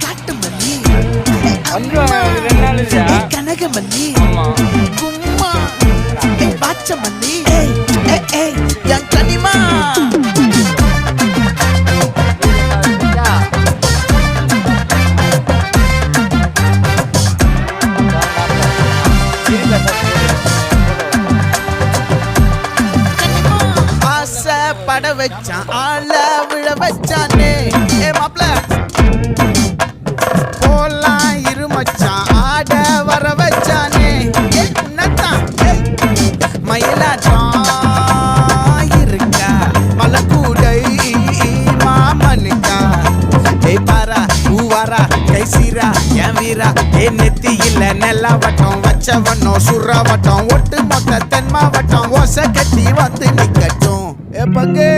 காட்டு மல்லி வந்து 2 நாள் இல்லையா? கனகமல்லி ஆமா. கும்மா பாச்ச மல்லி என் கனிமா ஆசை பட வச்சான் ஆள விழ வச்சானே மாப்ள போலாம் இருமச்சான் ஆட வர வச்சானே உன்னத்தான் மயிலாட்டம் இருக்கா மலக்கூடை மாமனுக்கா பாரா பூவாரா கைசீரா என் வீரா நெத்தி இல்ல நெல்லாவட்டம் வச்சவட்டம் சுறாவட்டம் ஒட்டு மொத்த தென் மாவட்டம் ஓசை கட்டி வந்து நிக்கட்டும் பங்கே